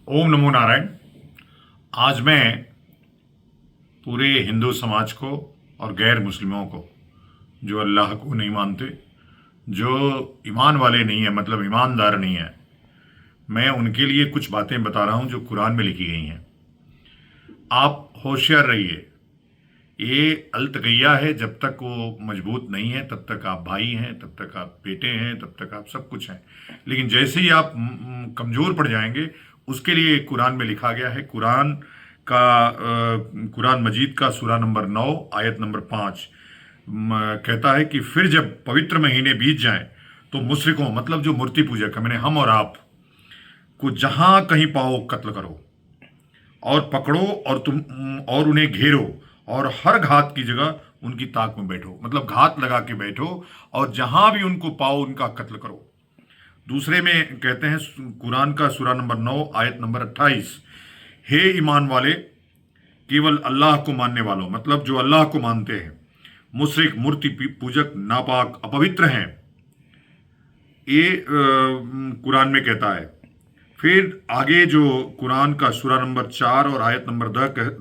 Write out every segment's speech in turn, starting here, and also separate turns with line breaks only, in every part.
ओम नमो नारायण। आज मैं पूरे हिंदू समाज को और गैर मुस्लिमों को, जो अल्लाह को नहीं मानते, जो ईमान वाले नहीं है, मतलब ईमानदार नहीं है, मैं उनके लिए कुछ बातें बता रहा हूं जो कुरान में लिखी गई हैं। आप होशियार रहिए। ये अलतकैया है, जब तक वो मजबूत नहीं है तब तक आप भाई हैं, तब तक आप बेटे हैं, तब तक आप सब कुछ हैं। लेकिन जैसे ही आप कमज़ोर पड़ जाएंगे, उसके लिए कुरान में लिखा गया है। कुरान मजीद का सूरा नंबर 9 आयत नंबर 5 कहता है कि फिर जब पवित्र महीने बीत जाएं तो मुशरिकों, मतलब जो मूर्ति पूजक है, मैंने हम और आप को जहां कहीं पाओ कत्ल करो और पकड़ो और उन्हें घेरो और हर घात की जगह उनकी ताक में बैठो, मतलब घात लगा के बैठो और जहां भी उनको पाओ उनका कत्ल करो। दूसरे में कहते हैं कुरान का सूरा नंबर 9 आयत नंबर 28, हे ईमान वाले, केवल अल्लाह को मानने वालों, मतलब जो अल्लाह को मानते हैं, मुशरिक, मूर्ति पूजक, नापाक, अपवित्र हैं, ये कुरान में कहता है। फिर आगे जो कुरान का सूरा नंबर 4 और आयत नंबर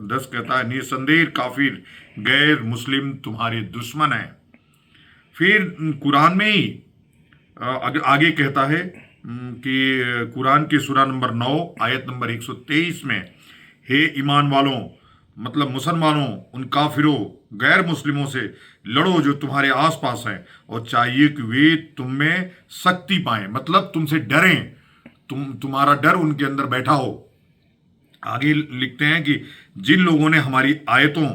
10 कहता है, निसंदेह काफिर गैर मुस्लिम तुम्हारे दुश्मन हैं। फिर कुरान में ही आगे कहता है कि कुरान के सूरा नंबर 9 आयत नंबर 123 में, हे ईमान वालों, मतलब मुसलमानों, उन काफिरों गैर मुस्लिमों से लड़ो जो तुम्हारे आसपास हैं, और चाहिए कि वे तुम में शक्ति पाएं, मतलब तुमसे डरें, तुम्हारा डर उनके अंदर बैठा हो। आगे लिखते हैं कि जिन लोगों ने हमारी आयतों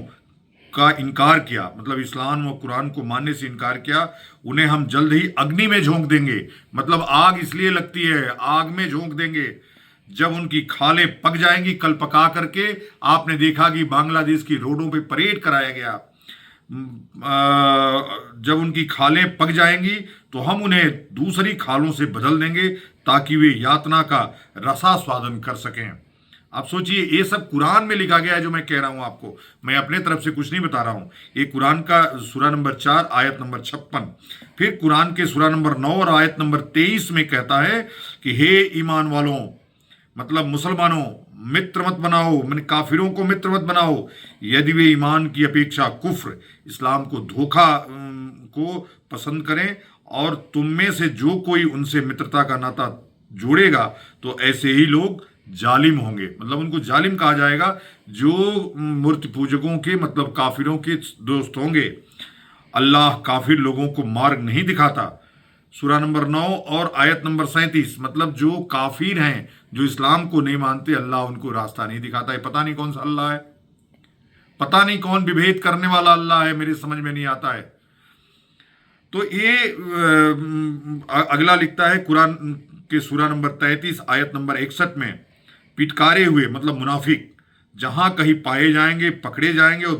का इनकार किया, मतलब इस्लाम और कुरान को मानने से इनकार किया, उन्हें हम जल्द ही अग्नि में झोंक देंगे। मतलब आग इसलिए लगती है, आग में झोंक देंगे जब उनकी खालें पक जाएंगी। कल पका करके आपने देखा कि बांग्लादेश की रोडों पे परेड कराया गया। जब उनकी खालें पक जाएंगी तो हम उन्हें दूसरी खालों से बदल देंगे ताकि वे यातना का रसा स्वादन कर सकें। आप सोचिए, ये सब कुरान में लिखा गया है जो मैं कह रहा हूं आपको, मैं अपने तरफ से कुछ नहीं बता रहा हूं। ये कुरान का सूरा नंबर 4 आयत नंबर 56। फिर कुरान के सूरा नंबर 9 और आयत नंबर 23 में कहता है कि हे ईमान वालों, मतलब मुसलमानों, मित्र मत बनाओ, मैंने काफिरों को मित्र मत बनाओ यदि वे ईमान की अपेक्षा कुफ्र, इस्लाम को धोखा को पसंद करें, और तुम में से जो कोई उनसे मित्रता का नाता जोड़ेगा तो ऐसे ही लोग जालिम होंगे। मतलब उनको जालिम कहा जाएगा जो मूर्ति पूजकों के, मतलब काफिरों के दोस्त होंगे। अल्लाह काफिर लोगों को मार्ग नहीं दिखाता। सूरा नंबर 9 और आयत नंबर 37, मतलब जो काफिर हैं, जो इस्लाम को नहीं मानते, अल्लाह उनको रास्ता नहीं दिखाता है। पता नहीं कौन सा अल्लाह है, पता नहीं कौन विभेद करने वाला अल्लाह है, मेरी समझ में नहीं आता है। तो ये अगला लिखता है कुरान के सूरा नंबर 33 आयत नंबर 61 में, पिटकारे हुए, मतलब मुनाफिक, जहां कहीं पाए जाएंगे पकड़े जाएंगे और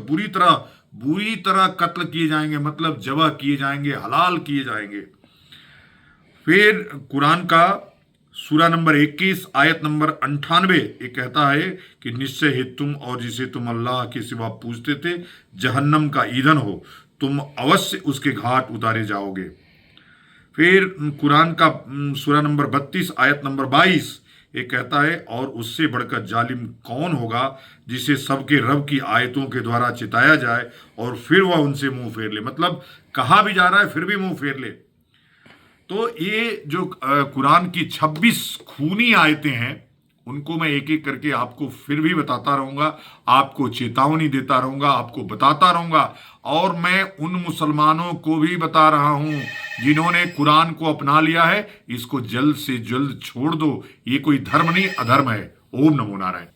बुरी तरह कत्ल किए जाएंगे, मतलब जबह किए जाएंगे, हलाल किए जाएंगे। फिर कुरान का सूरा नंबर 21 आयत नंबर 98 ये कहता है कि निश्चय ही तुम और जिसे तुम अल्लाह के सिवा पूजते थे जहन्नम का ईंधन हो, तुम अवश्य उसके घाट उतारे जाओगे। फिर कुरान का सूरा नंबर 32 आयत नंबर 22 ये कहता है, और उससे बढ़कर जालिम कौन होगा जिसे सबके रब की आयतों के द्वारा चिताया जाए और फिर वह उनसे मुंह फेर ले। मतलब कहा भी जा रहा है फिर भी मुंह फेर ले। तो ये जो कुरान की 26 खूनी आयतें हैं, उनको मैं एक एक करके आपको फिर भी बताता रहूंगा, आपको चेतावनी देता रहूंगा, आपको बताता रहूंगा। और मैं उन मुसलमानों को भी बता रहा हूं जिन्होंने कुरान को अपना लिया है, इसको जल्द से जल्द छोड़ दो। ये कोई धर्म नहीं, अधर्म है। ओम नमो नारायण।